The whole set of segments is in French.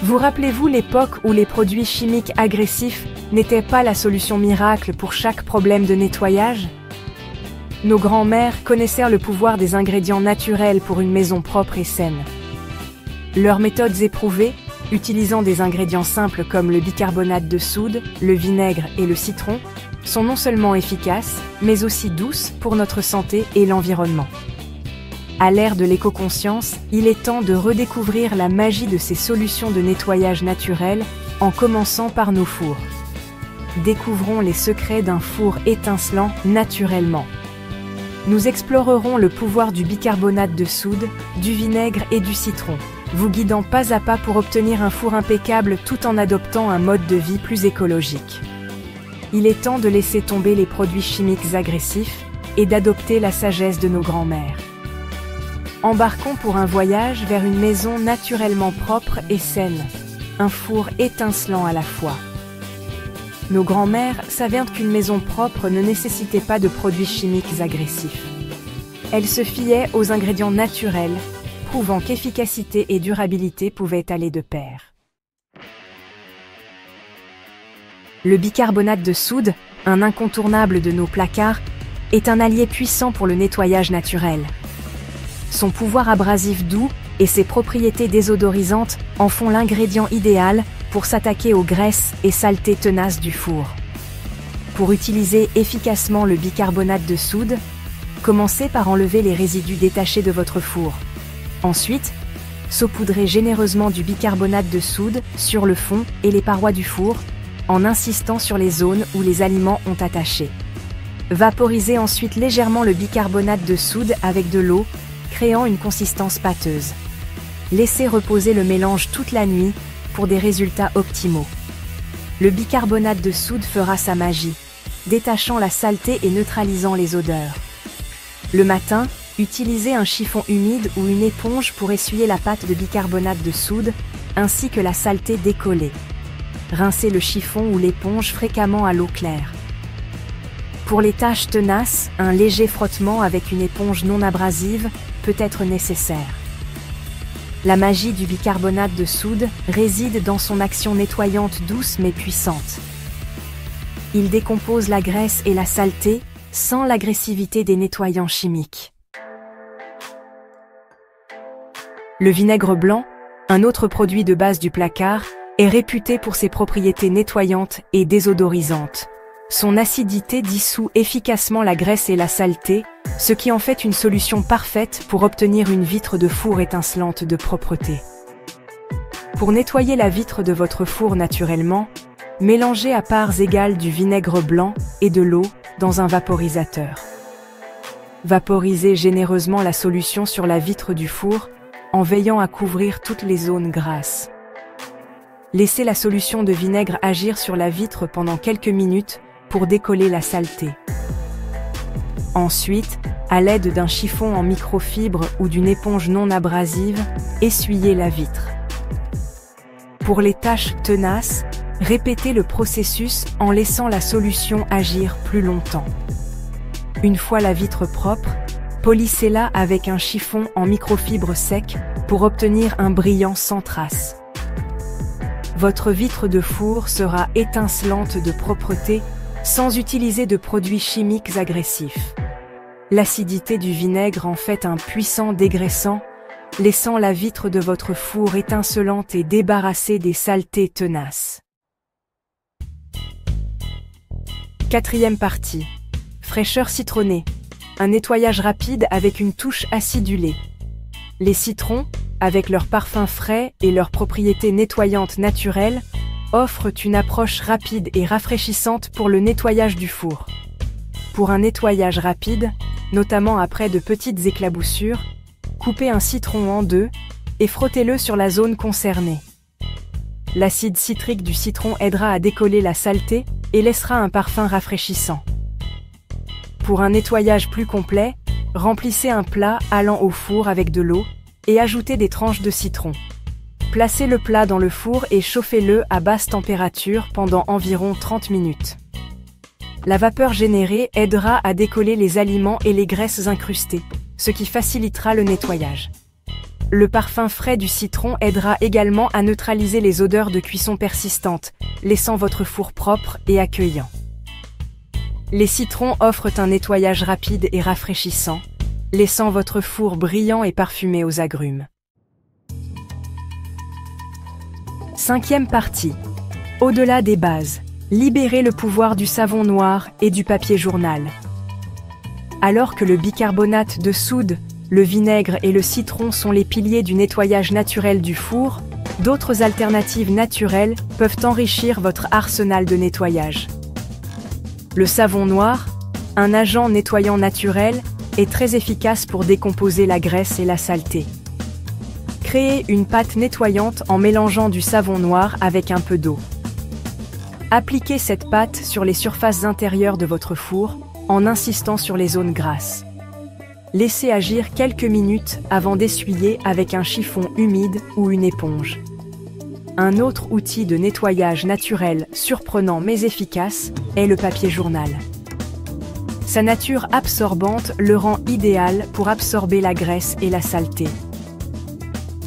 Vous rappelez-vous l'époque où les produits chimiques agressifs n'étaient pas la solution miracle pour chaque problème de nettoyage? Nos grands-mères connaissaient le pouvoir des ingrédients naturels pour une maison propre et saine. Leurs méthodes éprouvées, utilisant des ingrédients simples comme le bicarbonate de soude, le vinaigre et le citron, sont non seulement efficaces, mais aussi douces pour notre santé et l'environnement. À l'ère de l'éco-conscience, il est temps de redécouvrir la magie de ces solutions de nettoyage naturelles, en commençant par nos fours. Découvrons les secrets d'un four étincelant naturellement. Nous explorerons le pouvoir du bicarbonate de soude, du vinaigre et du citron, vous guidant pas à pas pour obtenir un four impeccable tout en adoptant un mode de vie plus écologique. Il est temps de laisser tomber les produits chimiques agressifs et d'adopter la sagesse de nos grands-mères. Embarquons pour un voyage vers une maison naturellement propre et saine, un four étincelant à la fois. Nos grands-mères savaient qu'une maison propre ne nécessitait pas de produits chimiques agressifs. Elles se fiaient aux ingrédients naturels, prouvant qu'efficacité et durabilité pouvaient aller de pair. Le bicarbonate de soude, un incontournable de nos placards, est un allié puissant pour le nettoyage naturel. Son pouvoir abrasif doux et ses propriétés désodorisantes en font l'ingrédient idéal pour s'attaquer aux graisses et saletés tenaces du four. Pour utiliser efficacement le bicarbonate de soude, commencez par enlever les résidus détachés de votre four. Ensuite, saupoudrez généreusement du bicarbonate de soude sur le fond et les parois du four, en insistant sur les zones où les aliments ont attaché. Vaporisez ensuite légèrement le bicarbonate de soude avec de l'eau, créant une consistance pâteuse. Laissez reposer le mélange toute la nuit pour des résultats optimaux. Le bicarbonate de soude fera sa magie, détachant la saleté et neutralisant les odeurs. Le matin, utilisez un chiffon humide ou une éponge pour essuyer la pâte de bicarbonate de soude, ainsi que la saleté décollée. Rincez le chiffon ou l'éponge fréquemment à l'eau claire. Pour les taches tenaces, un léger frottement avec une éponge non abrasive peut être nécessaire. La magie du bicarbonate de soude réside dans son action nettoyante douce mais puissante. Il décompose la graisse et la saleté sans l'agressivité des nettoyants chimiques. Le vinaigre blanc, un autre produit de base du placard, est réputé pour ses propriétés nettoyantes et désodorisantes. Son acidité dissout efficacement la graisse et la saleté, ce qui en fait une solution parfaite pour obtenir une vitre de four étincelante de propreté. Pour nettoyer la vitre de votre four naturellement, mélangez à parts égales du vinaigre blanc et de l'eau dans un vaporisateur. Vaporisez généreusement la solution sur la vitre du four en veillant à couvrir toutes les zones grasses. Laissez la solution de vinaigre agir sur la vitre pendant quelques minutes pour décoller la saleté. Ensuite, à l'aide d'un chiffon en microfibre ou d'une éponge non abrasive, essuyez la vitre. Pour les taches tenaces, répétez le processus en laissant la solution agir plus longtemps. Une fois la vitre propre, polissez-la avec un chiffon en microfibre sec pour obtenir un brillant sans trace. Votre vitre de four sera étincelante de propreté sans utiliser de produits chimiques agressifs. L'acidité du vinaigre en fait un puissant dégraissant, laissant la vitre de votre four étincelante et débarrassée des saletés tenaces. Quatrième partie. Fraîcheur citronnée. Un nettoyage rapide avec une touche acidulée. Les citrons, avec leur parfum frais et leurs propriétés nettoyantes naturelles, offrent une approche rapide et rafraîchissante pour le nettoyage du four. Pour un nettoyage rapide, notamment après de petites éclaboussures, coupez un citron en deux et frottez-le sur la zone concernée. L'acide citrique du citron aidera à décoller la saleté et laissera un parfum rafraîchissant. Pour un nettoyage plus complet, remplissez un plat allant au four avec de l'eau et ajoutez des tranches de citron. Placez le plat dans le four et chauffez-le à basse température pendant environ 30 minutes. La vapeur générée aidera à décoller les aliments et les graisses incrustées, ce qui facilitera le nettoyage. Le parfum frais du citron aidera également à neutraliser les odeurs de cuisson persistantes, laissant votre four propre et accueillant. Les citrons offrent un nettoyage rapide et rafraîchissant, laissant votre four brillant et parfumé aux agrumes. Cinquième partie. Au-delà des bases, libérez le pouvoir du savon noir et du papier journal. Alors que le bicarbonate de soude, le vinaigre et le citron sont les piliers du nettoyage naturel du four, d'autres alternatives naturelles peuvent enrichir votre arsenal de nettoyage. Le savon noir, un agent nettoyant naturel, est très efficace pour décomposer la graisse et la saleté. Créez une pâte nettoyante en mélangeant du savon noir avec un peu d'eau. Appliquez cette pâte sur les surfaces intérieures de votre four en insistant sur les zones grasses. Laissez agir quelques minutes avant d'essuyer avec un chiffon humide ou une éponge. Un autre outil de nettoyage naturel surprenant mais efficace est le papier journal. Sa nature absorbante le rend idéal pour absorber la graisse et la saleté.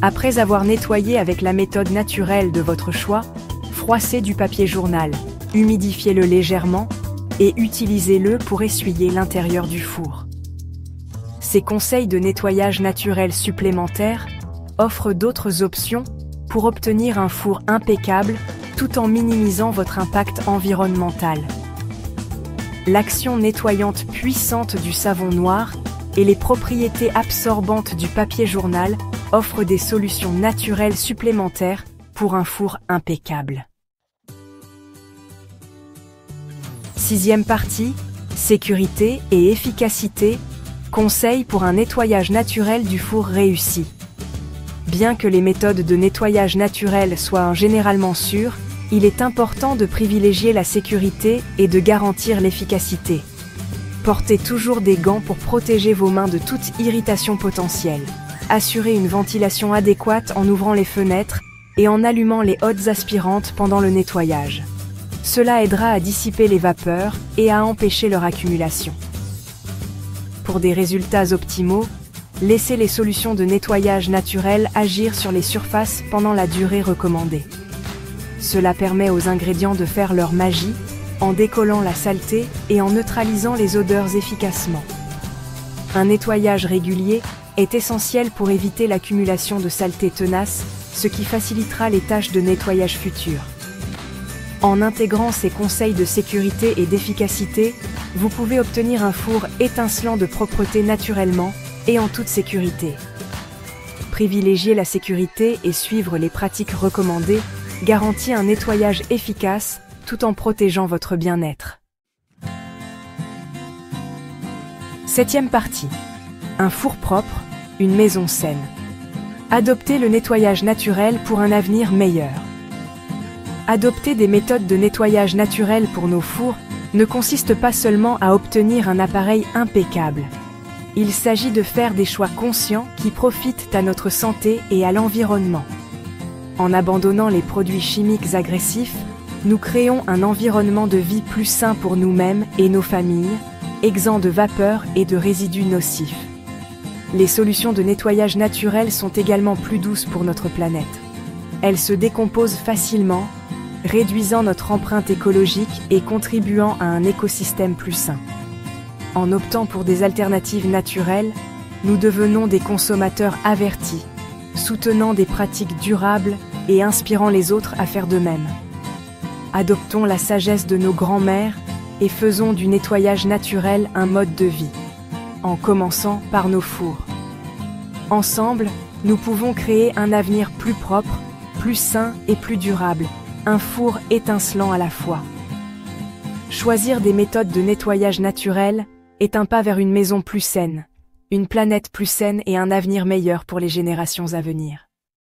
Après avoir nettoyé avec la méthode naturelle de votre choix, froissez du papier journal, humidifiez-le légèrement et utilisez-le pour essuyer l'intérieur du four. Ces conseils de nettoyage naturel supplémentaires offrent d'autres options pour obtenir un four impeccable tout en minimisant votre impact environnemental. L'action nettoyante puissante du savon noir et les propriétés absorbantes du papier journal offrent des solutions naturelles supplémentaires pour un four impeccable. Sixième partie, sécurité et efficacité. Conseils pour un nettoyage naturel du four réussi. Bien que les méthodes de nettoyage naturel soient généralement sûres, il est important de privilégier la sécurité et de garantir l'efficacité. Portez toujours des gants pour protéger vos mains de toute irritation potentielle. Assurez une ventilation adéquate en ouvrant les fenêtres et en allumant les hottes aspirantes pendant le nettoyage. Cela aidera à dissiper les vapeurs et à empêcher leur accumulation. Pour des résultats optimaux, laissez les solutions de nettoyage naturel agir sur les surfaces pendant la durée recommandée. Cela permet aux ingrédients de faire leur magie en décollant la saleté et en neutralisant les odeurs efficacement. Un nettoyage régulier est essentiel pour éviter l'accumulation de saleté tenace, ce qui facilitera les tâches de nettoyage futures. En intégrant ces conseils de sécurité et d'efficacité, vous pouvez obtenir un four étincelant de propreté naturellement et en toute sécurité. Privilégier la sécurité et suivre les pratiques recommandées garantit un nettoyage efficace tout en protégeant votre bien-être. Septième partie. Un four propre, une maison saine. Adoptez le nettoyage naturel pour un avenir meilleur. Adopter des méthodes de nettoyage naturel pour nos fours ne consiste pas seulement à obtenir un appareil impeccable. Il s'agit de faire des choix conscients qui profitent à notre santé et à l'environnement. En abandonnant les produits chimiques agressifs, nous créons un environnement de vie plus sain pour nous-mêmes et nos familles, exempt de vapeurs et de résidus nocifs. Les solutions de nettoyage naturel sont également plus douces pour notre planète. Elles se décomposent facilement, réduisant notre empreinte écologique et contribuant à un écosystème plus sain. En optant pour des alternatives naturelles, nous devenons des consommateurs avertis, soutenant des pratiques durables et inspirant les autres à faire de même. Adoptons la sagesse de nos grands-mères et faisons du nettoyage naturel un mode de vie, en commençant par nos fours. Ensemble, nous pouvons créer un avenir plus propre, plus sain et plus durable, un four étincelant à la fois. Choisir des méthodes de nettoyage naturel est un pas vers une maison plus saine, une planète plus saine et un avenir meilleur pour les générations à venir.